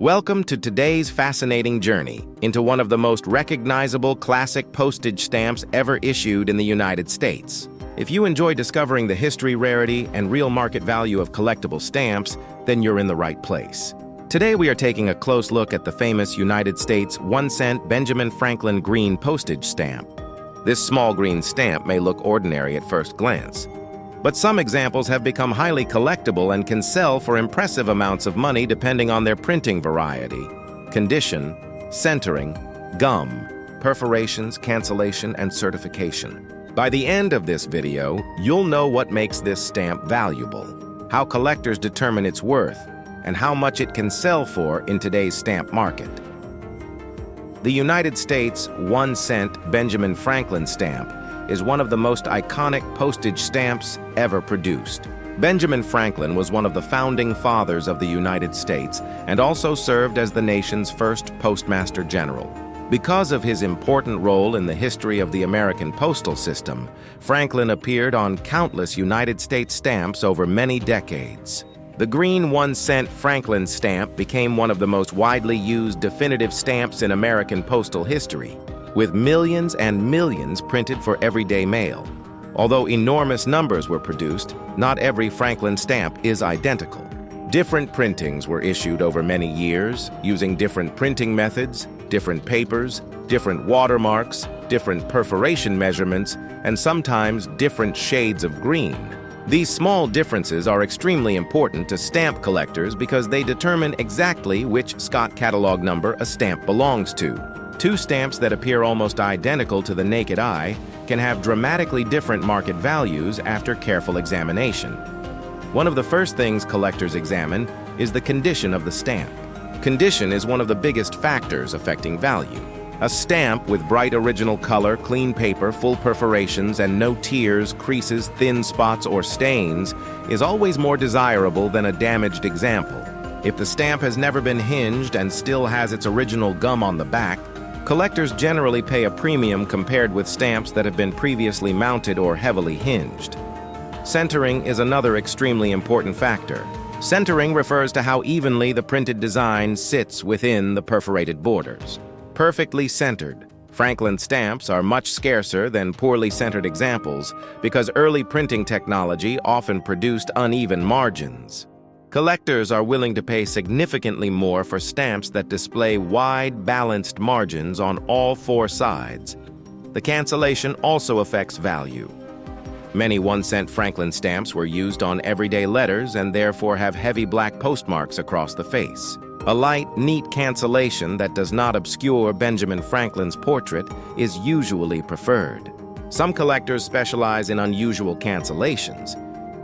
Welcome to today's fascinating journey into one of the most recognizable classic postage stamps ever issued in the United States. If you enjoy discovering the history, rarity, and real market value of collectible stamps, then you're in the right place. Today we are taking a close look at the famous United States 1-cent Benjamin Franklin green postage stamp. This small green stamp may look ordinary at first glance, but some examples have become highly collectible and can sell for impressive amounts of money depending on their printing variety, condition, centering, gum, perforations, cancellation, and certification. By the end of this video, you'll know what makes this stamp valuable, how collectors determine its worth, and how much it can sell for in today's stamp market. The United States 1-cent Benjamin Franklin stamp is one of the most iconic postage stamps ever produced. Benjamin Franklin was one of the founding fathers of the United States and also served as the nation's first postmaster general. Because of his important role in the history of the American postal system, Franklin appeared on countless United States stamps over many decades. The green 1-cent Franklin stamp became one of the most widely used definitive stamps in American postal history, with millions and millions printed for everyday mail. Although enormous numbers were produced, not every Franklin stamp is identical. Different printings were issued over many years, using different printing methods, different papers, different watermarks, different perforation measurements, and sometimes different shades of green. These small differences are extremely important to stamp collectors because they determine exactly which Scott catalog number a stamp belongs to. Two stamps that appear almost identical to the naked eye can have dramatically different market values after careful examination. One of the first things collectors examine is the condition of the stamp. Condition is one of the biggest factors affecting value. A stamp with bright original color, clean paper, full perforations, and no tears, creases, thin spots, or stains is always more desirable than a damaged example. If the stamp has never been hinged and still has its original gum on the back, collectors generally pay a premium compared with stamps that have been previously mounted or heavily hinged. Centering is another extremely important factor. Centering refers to how evenly the printed design sits within the perforated borders. Perfectly centered, Franklin stamps are much scarcer than poorly centered examples because early printing technology often produced uneven margins. Collectors are willing to pay significantly more for stamps that display wide, balanced margins on all four sides. The cancellation also affects value. Many 1-cent Franklin stamps were used on everyday letters and therefore have heavy black postmarks across the face. A light, neat cancellation that does not obscure Benjamin Franklin's portrait is usually preferred. Some collectors specialize in unusual cancellations.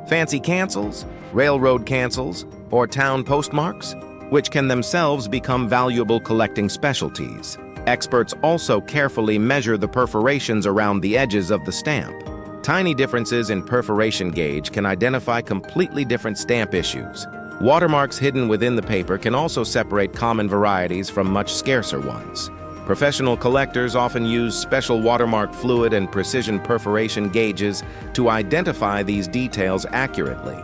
Fancy cancels, railroad cancels, or town postmarks, which can themselves become valuable collecting specialties. Experts also carefully measure the perforations around the edges of the stamp. Tiny differences in perforation gauge can identify completely different stamp issues. Watermarks hidden within the paper can also separate common varieties from much scarcer ones. Professional collectors often use special watermark fluid and precision perforation gauges to identify these details accurately.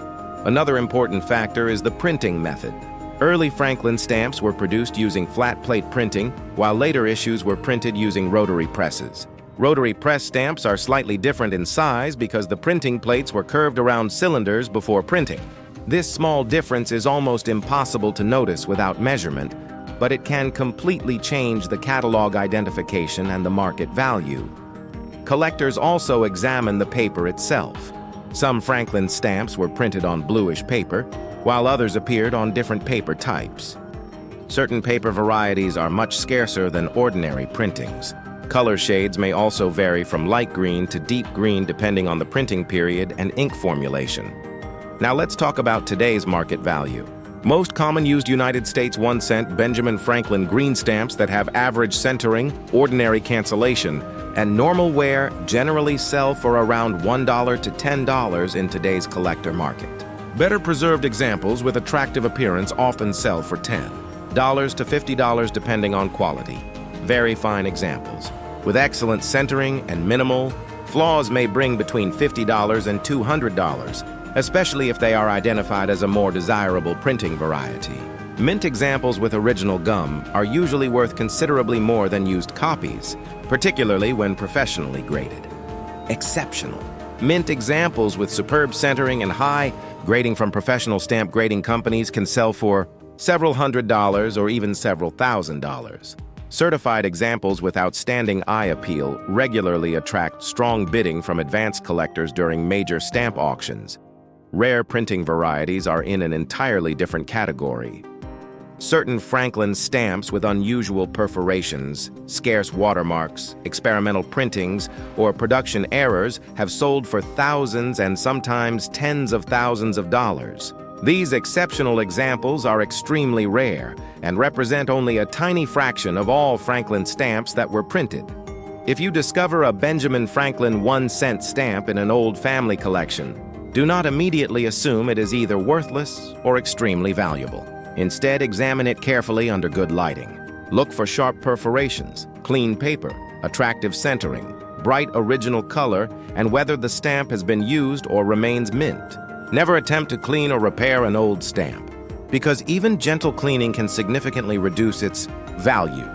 Another important factor is the printing method. Early Franklin stamps were produced using flat plate printing, while later issues were printed using rotary presses. Rotary press stamps are slightly different in size because the printing plates were curved around cylinders before printing. This small difference is almost impossible to notice without measurement, but it can completely change the catalog identification and the market value. Collectors also examine the paper itself. Some Franklin stamps were printed on bluish paper, while others appeared on different paper types. Certain paper varieties are much scarcer than ordinary printings. Color shades may also vary from light green to deep green depending on the printing period and ink formulation. Now let's talk about today's market value. Most common used United States 1-cent Benjamin Franklin green stamps that have average centering, ordinary cancellation, and normal wear generally sell for around $1 to $10 in today's collector market. Better preserved examples with attractive appearance often sell for $10 to $50 depending on quality. Very fine examples, with excellent centering and minimal, flaws may bring between $50 and $200, especially if they are identified as a more desirable printing variety. Mint examples with original gum are usually worth considerably more than used copies, particularly when professionally graded. Exceptional. Mint examples with superb centering and high grading from professional stamp grading companies can sell for several $100s or even several $1,000s. Certified examples with outstanding eye appeal regularly attract strong bidding from advanced collectors during major stamp auctions. Rare printing varieties are in an entirely different category. Certain Franklin stamps with unusual perforations, scarce watermarks, experimental printings, or production errors have sold for thousands and sometimes tens of thousands of dollars. These exceptional examples are extremely rare and represent only a tiny fraction of all Franklin stamps that were printed. If you discover a Benjamin Franklin 1-cent stamp in an old family collection, do not immediately assume it is either worthless or extremely valuable. Instead, examine it carefully under good lighting. Look for sharp perforations, clean paper, attractive centering, bright original color, and whether the stamp has been used or remains mint. Never attempt to clean or repair an old stamp, because even gentle cleaning can significantly reduce its value.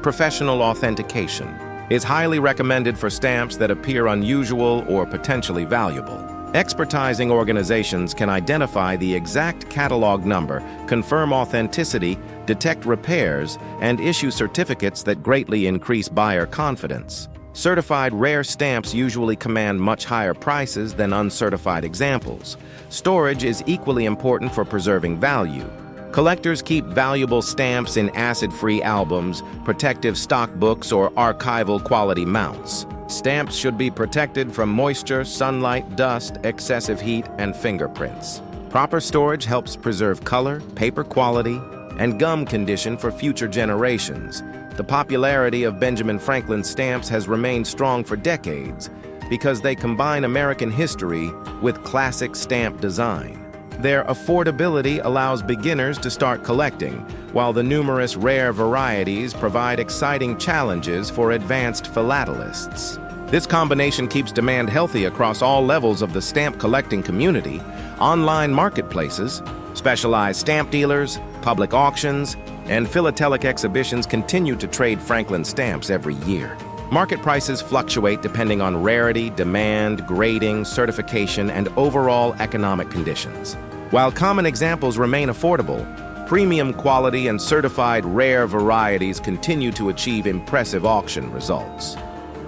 Professional authentication is highly recommended for stamps that appear unusual or potentially valuable. Expertising organizations can identify the exact catalog number, confirm authenticity, detect repairs, and issue certificates that greatly increase buyer confidence. Certified rare stamps usually command much higher prices than uncertified examples. Storage is equally important for preserving value. Collectors keep valuable stamps in acid-free albums, protective stock books, or archival quality mounts. Stamps should be protected from moisture, sunlight, dust, excessive heat, and fingerprints. Proper storage helps preserve color, paper quality, and gum condition for future generations. The popularity of Benjamin Franklin stamps has remained strong for decades because they combine American history with classic stamp design. Their affordability allows beginners to start collecting, while the numerous rare varieties provide exciting challenges for advanced philatelists. This combination keeps demand healthy across all levels of the stamp collecting community. Online marketplaces, specialized stamp dealers, public auctions, and philatelic exhibitions continue to trade Franklin stamps every year. Market prices fluctuate depending on rarity, demand, grading, certification, and overall economic conditions. While common examples remain affordable, premium quality and certified rare varieties continue to achieve impressive auction results.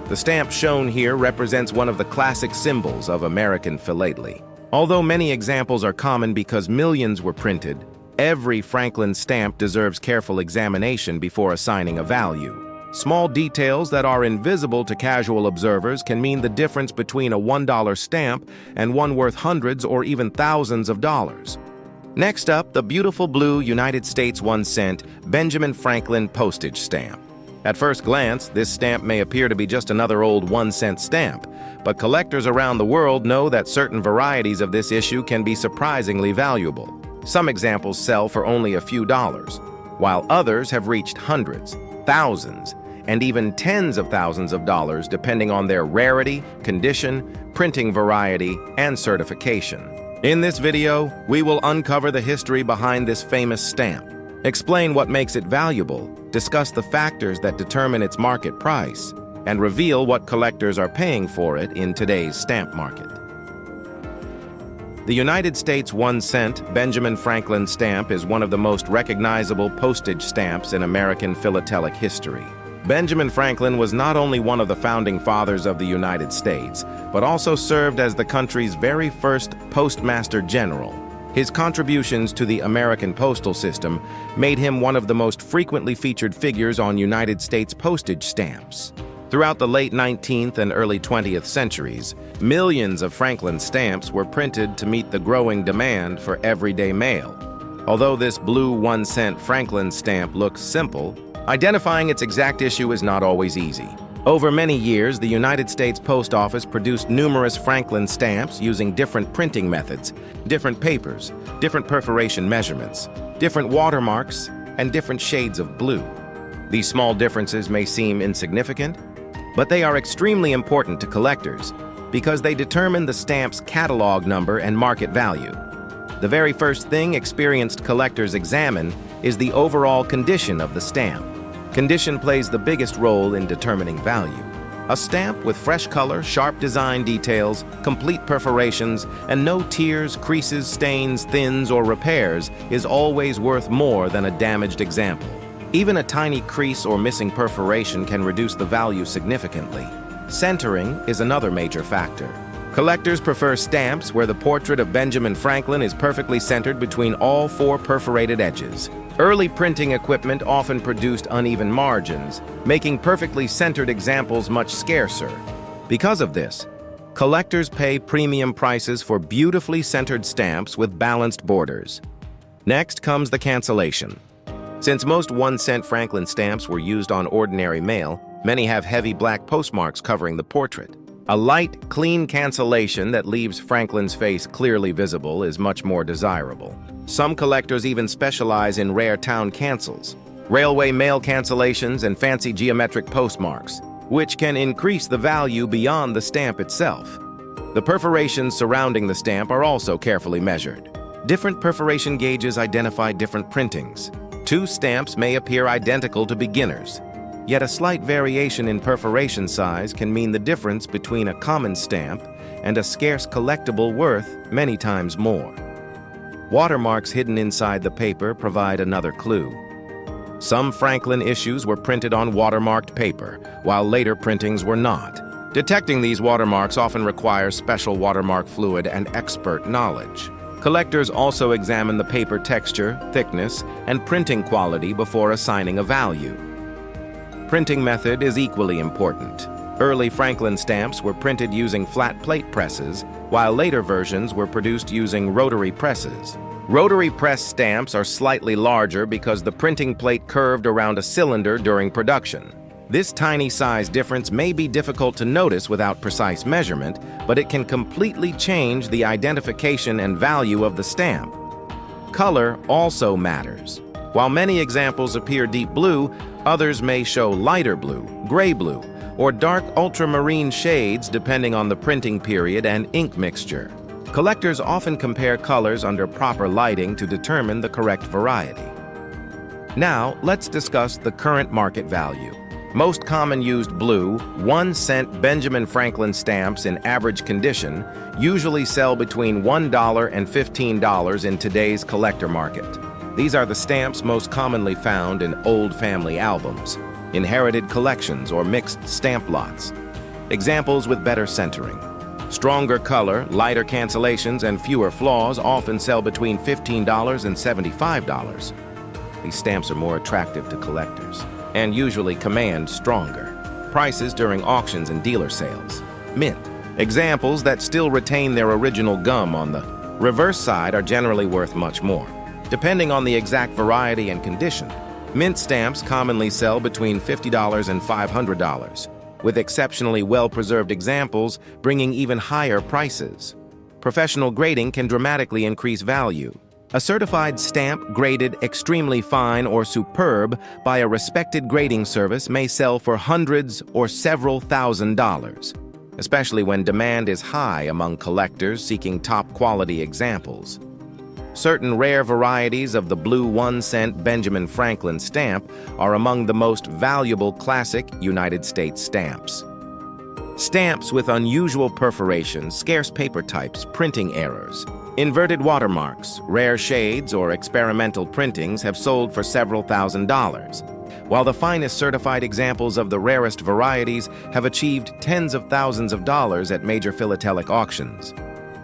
The stamp shown here represents one of the classic symbols of American philately. Although many examples are common because millions were printed, every Franklin stamp deserves careful examination before assigning a value. Small details that are invisible to casual observers can mean the difference between a $1 stamp and one worth hundreds or even thousands of dollars. Next up, the beautiful blue United States 1-cent Benjamin Franklin postage stamp. At first glance, this stamp may appear to be just another old 1-cent stamp, but collectors around the world know that certain varieties of this issue can be surprisingly valuable. Some examples sell for only a few dollars, while others have reached hundreds, thousands, and even tens of thousands of dollars depending on their rarity, condition, printing variety, and certification. In this video, we will uncover the history behind this famous stamp, explain what makes it valuable, discuss the factors that determine its market price, and reveal what collectors are paying for it in today's stamp market. The United States 1-cent Benjamin Franklin stamp is one of the most recognizable postage stamps in American philatelic history. Benjamin Franklin was not only one of the founding fathers of the United States, but also served as the country's very first Postmaster General. His contributions to the American postal system made him one of the most frequently featured figures on United States postage stamps. Throughout the late 19th and early 20th centuries, millions of Franklin stamps were printed to meet the growing demand for everyday mail. Although this blue 1-cent Franklin stamp looks simple, identifying its exact issue is not always easy. Over many years, the United States Post Office produced numerous Franklin stamps using different printing methods, different papers, different perforation measurements, different watermarks, and different shades of blue. These small differences may seem insignificant, but they are extremely important to collectors because they determine the stamp's catalog number and market value. The very first thing experienced collectors examine is the overall condition of the stamp. Condition plays the biggest role in determining value. A stamp with fresh color, sharp design details, complete perforations, and no tears, creases, stains, thins, or repairs is always worth more than a damaged example. Even a tiny crease or missing perforation can reduce the value significantly. Centering is another major factor. Collectors prefer stamps where the portrait of Benjamin Franklin is perfectly centered between all 4 perforated edges. Early printing equipment often produced uneven margins, making perfectly centered examples much scarcer. Because of this, collectors pay premium prices for beautifully centered stamps with balanced borders. Next comes the cancellation. Since most 1-cent Franklin stamps were used on ordinary mail, many have heavy black postmarks covering the portrait. A light, clean cancellation that leaves Franklin's face clearly visible is much more desirable. Some collectors even specialize in rare town cancels, railway mail cancellations, and fancy geometric postmarks, which can increase the value beyond the stamp itself. The perforations surrounding the stamp are also carefully measured. Different perforation gauges identify different printings. 2 stamps may appear identical to beginners, yet a slight variation in perforation size can mean the difference between a common stamp and a scarce collectible worth many times more. Watermarks hidden inside the paper provide another clue. Some Franklin issues were printed on watermarked paper, while later printings were not. Detecting these watermarks often requires special watermark fluid and expert knowledge. Collectors also examine the paper texture, thickness, and printing quality before assigning a value. Printing method is equally important. Early Franklin stamps were printed using flat plate presses, while later versions were produced using rotary presses. Rotary press stamps are slightly larger because the printing plate curved around a cylinder during production. This tiny size difference may be difficult to notice without precise measurement, but it can completely change the identification and value of the stamp. Color also matters. While many examples appear deep blue, others may show lighter blue, gray blue, or dark ultramarine shades depending on the printing period and ink mixture. Collectors often compare colors under proper lighting to determine the correct variety. Now, let's discuss the current market value. Most common used blue, 1-cent Benjamin Franklin stamps in average condition usually sell between $1 and $15 in today's collector market. These are the stamps most commonly found in old family albums, inherited collections, or mixed stamp lots. Examples with better centering. Stronger color, lighter cancellations, and fewer flaws often sell between $15 and $75. These stamps are more attractive to collectors and usually command stronger prices during auctions and dealer sales. Mint. Examples that still retain their original gum on the reverse side are generally worth much more. Depending on the exact variety and condition, mint stamps commonly sell between $50 and $500, with exceptionally well-preserved examples bringing even higher prices. Professional grading can dramatically increase value. A certified stamp graded extremely fine or superb by a respected grading service may sell for hundreds or several $1,000s, especially when demand is high among collectors seeking top-quality examples. Certain rare varieties of the blue 1-cent Benjamin Franklin stamp are among the most valuable classic United States stamps. Stamps with unusual perforations, scarce paper types, printing errors, inverted watermarks, rare shades, or experimental printings have sold for several $1,000s, while the finest certified examples of the rarest varieties have achieved tens of thousands of dollars at major philatelic auctions.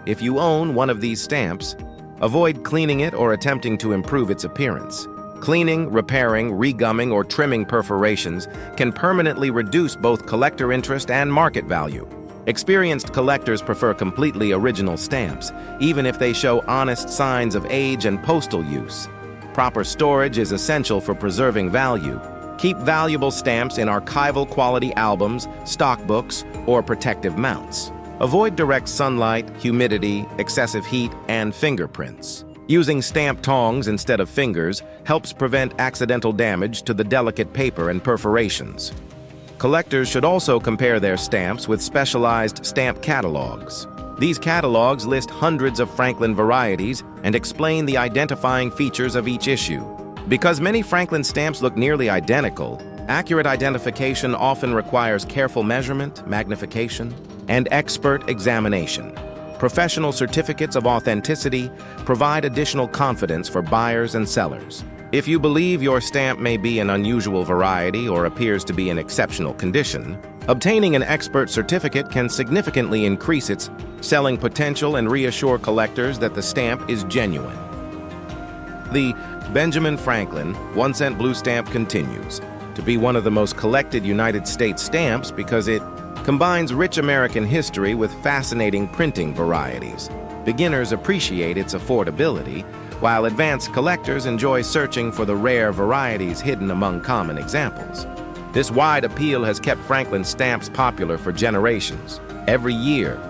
If you own one of these stamps, avoid cleaning it or attempting to improve its appearance. Cleaning, repairing, regumming, or trimming perforations can permanently reduce both collector interest and market value. Experienced collectors prefer completely original stamps, even if they show honest signs of age and postal use. Proper storage is essential for preserving value. Keep valuable stamps in archival quality albums, stockbooks, or protective mounts. Avoid direct sunlight, humidity, excessive heat, and fingerprints. Using stamp tongs instead of fingers helps prevent accidental damage to the delicate paper and perforations. Collectors should also compare their stamps with specialized stamp catalogs. These catalogs list hundreds of Franklin varieties and explain the identifying features of each issue. Because many Franklin stamps look nearly identical, accurate identification often requires careful measurement, magnification, and expert examination. Professional certificates of authenticity provide additional confidence for buyers and sellers. If you believe your stamp may be an unusual variety or appears to be in exceptional condition, obtaining an expert certificate can significantly increase its selling potential and reassure collectors that the stamp is genuine. The Benjamin Franklin 1-cent blue stamp continues to be one of the most collected United States stamps because it combines rich American history with fascinating printing varieties. Beginners appreciate its affordability, while advanced collectors enjoy searching for the rare varieties hidden among common examples. This wide appeal has kept Franklin stamps popular for generations. Every year,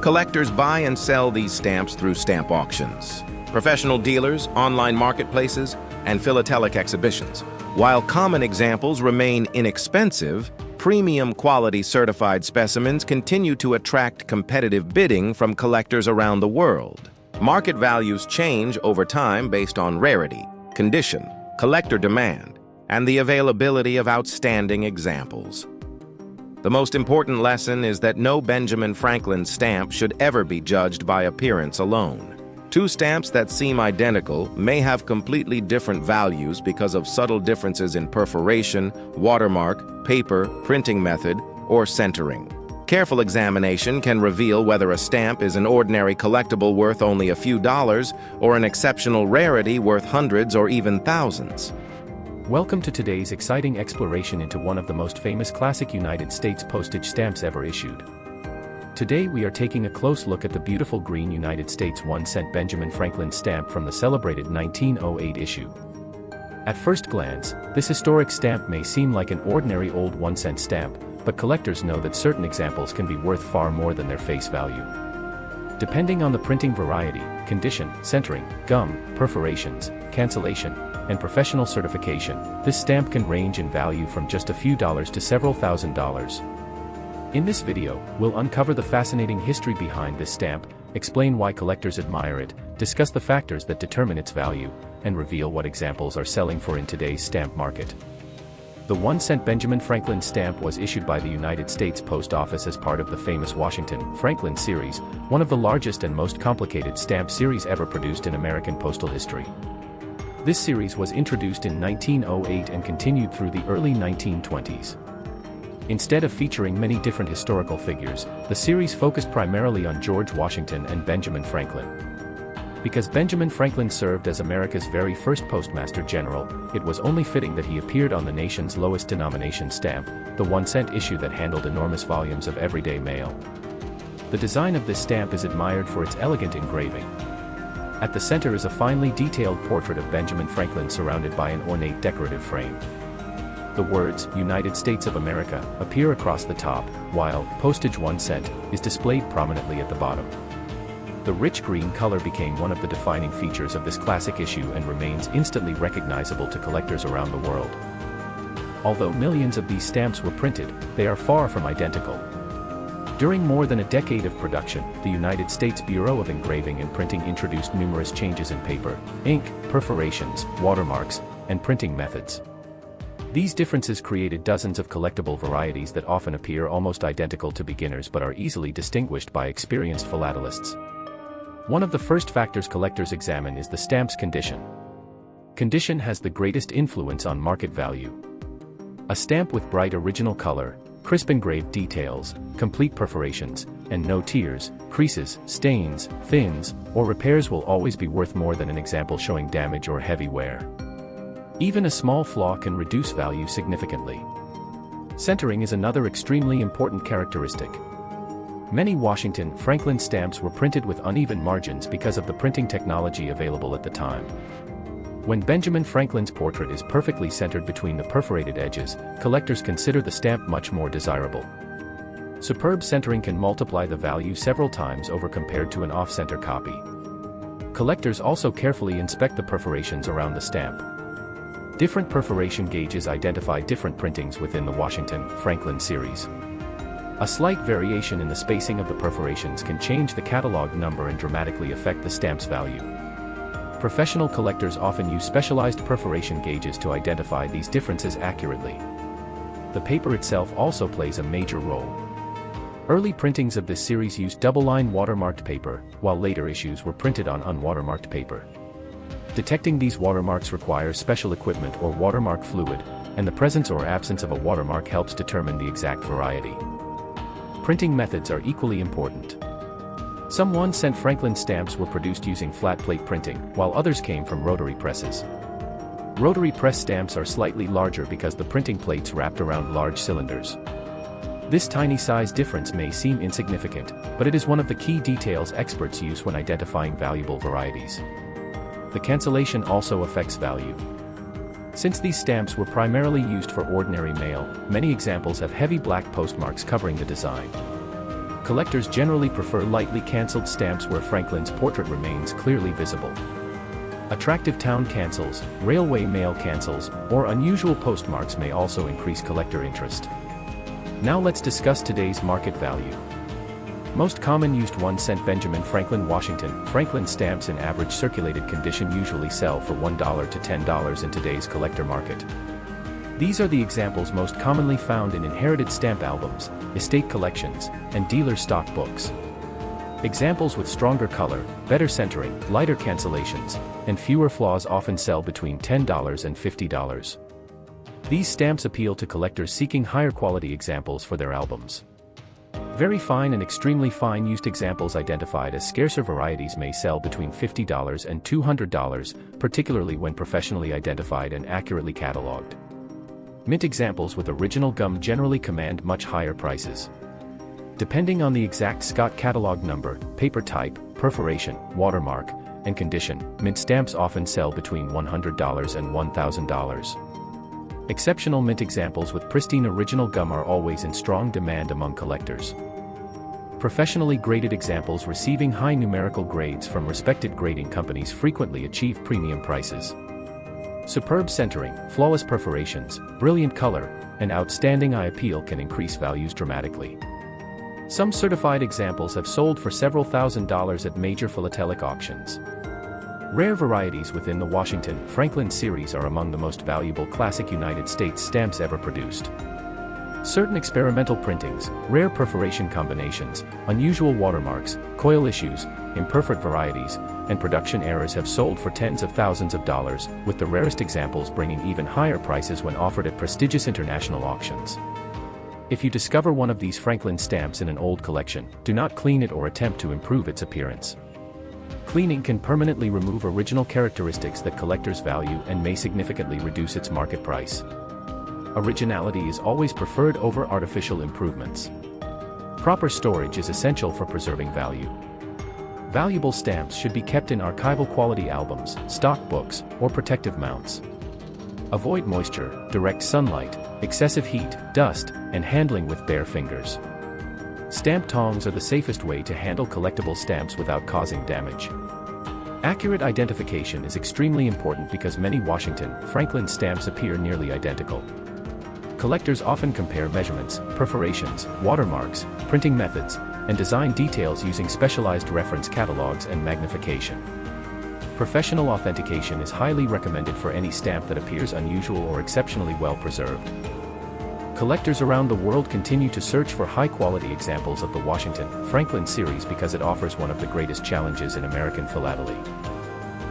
collectors buy and sell these stamps through stamp auctions, professional dealers, online marketplaces, and philatelic exhibitions. While common examples remain inexpensive, premium quality certified specimens continue to attract competitive bidding from collectors around the world. Market values change over time based on rarity, condition, collector demand, and the availability of outstanding examples. The most important lesson is that no Benjamin Franklin stamp should ever be judged by appearance alone. Two stamps that seem identical may have completely different values because of subtle differences in perforation, watermark, paper, printing method, or centering. Careful examination can reveal whether a stamp is an ordinary collectible worth only a few dollars or an exceptional rarity worth hundreds or even thousands. Welcome to today's exciting exploration into one of the most famous classic United States postage stamps ever issued. Today we are taking a close look at the beautiful green United States 1-cent Benjamin Franklin stamp from the celebrated 1908 issue. At first glance, this historic stamp may seem like an ordinary old 1-cent stamp, but collectors know that certain examples can be worth far more than their face value. Depending on the printing variety, condition, centering, gum, perforations, cancellation, and professional certification, this stamp can range in value from just a few dollars to several $1,000s. In this video, we'll uncover the fascinating history behind this stamp, explain why collectors admire it, discuss the factors that determine its value, and reveal what examples are selling for in today's stamp market. The 1-cent Benjamin Franklin stamp was issued by the United States Post Office as part of the famous Washington Franklin series, one of the largest and most complicated stamp series ever produced in American postal history. This series was introduced in 1908 and continued through the early 1920s. Instead of featuring many different historical figures, the series focused primarily on George Washington and Benjamin Franklin. Because Benjamin Franklin served as America's very first Postmaster General, it was only fitting that he appeared on the nation's lowest denomination stamp, the 1-cent issue that handled enormous volumes of everyday mail. The design of this stamp is admired for its elegant engraving. At the center is a finely detailed portrait of Benjamin Franklin surrounded by an ornate decorative frame. The words, United States of America, appear across the top, while postage 1 cent is displayed prominently at the bottom. The rich green color became one of the defining features of this classic issue and remains instantly recognizable to collectors around the world. Although millions of these stamps were printed, they are far from identical. During more than a decade of production, the United States Bureau of Engraving and Printing introduced numerous changes in paper, ink, perforations, watermarks, and printing methods. These differences created dozens of collectible varieties that often appear almost identical to beginners but are easily distinguished by experienced philatelists. One of the first factors collectors examine is the stamp's condition. Condition has the greatest influence on market value. A stamp with bright original color, crisp engraved details, complete perforations, and no tears, creases, stains, thins, or repairs will always be worth more than an example showing damage or heavy wear. Even a small flaw can reduce value significantly. Centering is another extremely important characteristic. Many Washington Franklin stamps were printed with uneven margins because of the printing technology available at the time. When Benjamin Franklin's portrait is perfectly centered between the perforated edges, collectors consider the stamp much more desirable. Superb centering can multiply the value several times over compared to an off-center copy. Collectors also carefully inspect the perforations around the stamp. Different perforation gauges identify different printings within the Washington Franklin series. A slight variation in the spacing of the perforations can change the catalog number and dramatically affect the stamp's value. Professional collectors often use specialized perforation gauges to identify these differences accurately. The paper itself also plays a major role. Early printings of this series used double-line watermarked paper, while later issues were printed on unwatermarked paper. Detecting these watermarks requires special equipment or watermark fluid, and the presence or absence of a watermark helps determine the exact variety. Printing methods are equally important. Some 1-cent Franklin stamps were produced using flat plate printing, while others came from rotary presses. Rotary press stamps are slightly larger because the printing plates wrapped around large cylinders. This tiny size difference may seem insignificant, but it is one of the key details experts use when identifying valuable varieties. The cancellation also affects value. Since these stamps were primarily used for ordinary mail, many examples have heavy black postmarks covering the design. Collectors generally prefer lightly cancelled stamps where Franklin's portrait remains clearly visible. Attractive town cancels, railway mail cancels, or unusual postmarks may also increase collector interest. Now let's discuss today's market value. Most common used 1-cent Benjamin Franklin Washington Franklin stamps in average circulated condition usually sell for $1 to $10 in today's collector market. These are the examples most commonly found in inherited stamp albums, estate collections, and dealer stock books. Examples with stronger color, better centering, lighter cancellations, and fewer flaws often sell between $10 and $50. These stamps appeal to collectors seeking higher quality examples for their albums. Very fine and extremely fine used examples identified as scarcer varieties may sell between $50 and $200, particularly when professionally identified and accurately cataloged. Mint examples with original gum generally command much higher prices. Depending on the exact Scott catalog number, paper type, perforation, watermark, and condition, mint stamps often sell between $100 and $1,000. Exceptional mint examples with pristine original gum are always in strong demand among collectors. Professionally graded examples receiving high numerical grades from respected grading companies frequently achieve premium prices. Superb centering, flawless perforations, brilliant color, and outstanding eye appeal can increase values dramatically. Some certified examples have sold for several $1,000s at major philatelic auctions. Rare varieties within the Washington Franklin series are among the most valuable classic United States stamps ever produced. Certain experimental printings, rare perforation combinations, unusual watermarks, coil issues, imperfect varieties, and production errors have sold for tens of thousands of dollars, with the rarest examples bringing even higher prices when offered at prestigious international auctions. If you discover one of these Franklin stamps in an old collection, do not clean it or attempt to improve its appearance. Cleaning can permanently remove original characteristics that collectors value and may significantly reduce its market price. Originality is always preferred over artificial improvements. Proper storage is essential for preserving value. Valuable stamps should be kept in archival quality albums, stock books, or protective mounts. Avoid moisture, direct sunlight, excessive heat, dust, and handling with bare fingers. Stamp tongs are the safest way to handle collectible stamps without causing damage. Accurate identification is extremely important because many Washington Franklin stamps appear nearly identical. Collectors often compare measurements, perforations, watermarks, printing methods, and design details using specialized reference catalogs and magnification. Professional authentication is highly recommended for any stamp that appears unusual or exceptionally well preserved. Collectors around the world continue to search for high-quality examples of the Washington Franklin series because it offers one of the greatest challenges in American philately.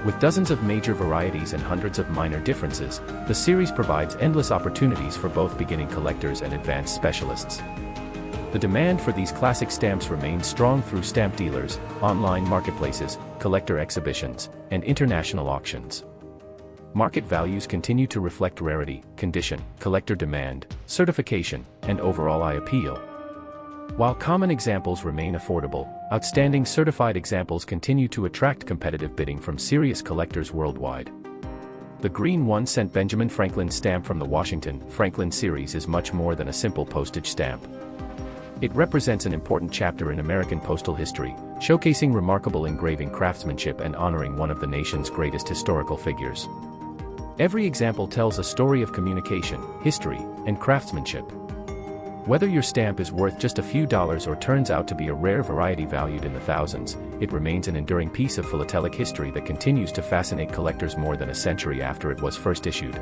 With dozens of major varieties and hundreds of minor differences, the series provides endless opportunities for both beginning collectors and advanced specialists. The demand for these classic stamps remains strong through stamp dealers, online marketplaces, collector exhibitions, and international auctions. Market values continue to reflect rarity, condition, collector demand, certification, and overall eye appeal. While common examples remain affordable, outstanding certified examples continue to attract competitive bidding from serious collectors worldwide. The green 1-cent Benjamin Franklin stamp from the Washington Franklin series is much more than a simple postage stamp. It represents an important chapter in American postal history, showcasing remarkable engraving craftsmanship and honoring one of the nation's greatest historical figures. Every example tells a story of communication, history, and craftsmanship. Whether your stamp is worth just a few dollars or turns out to be a rare variety valued in the thousands, it remains an enduring piece of philatelic history that continues to fascinate collectors more than a century after it was first issued.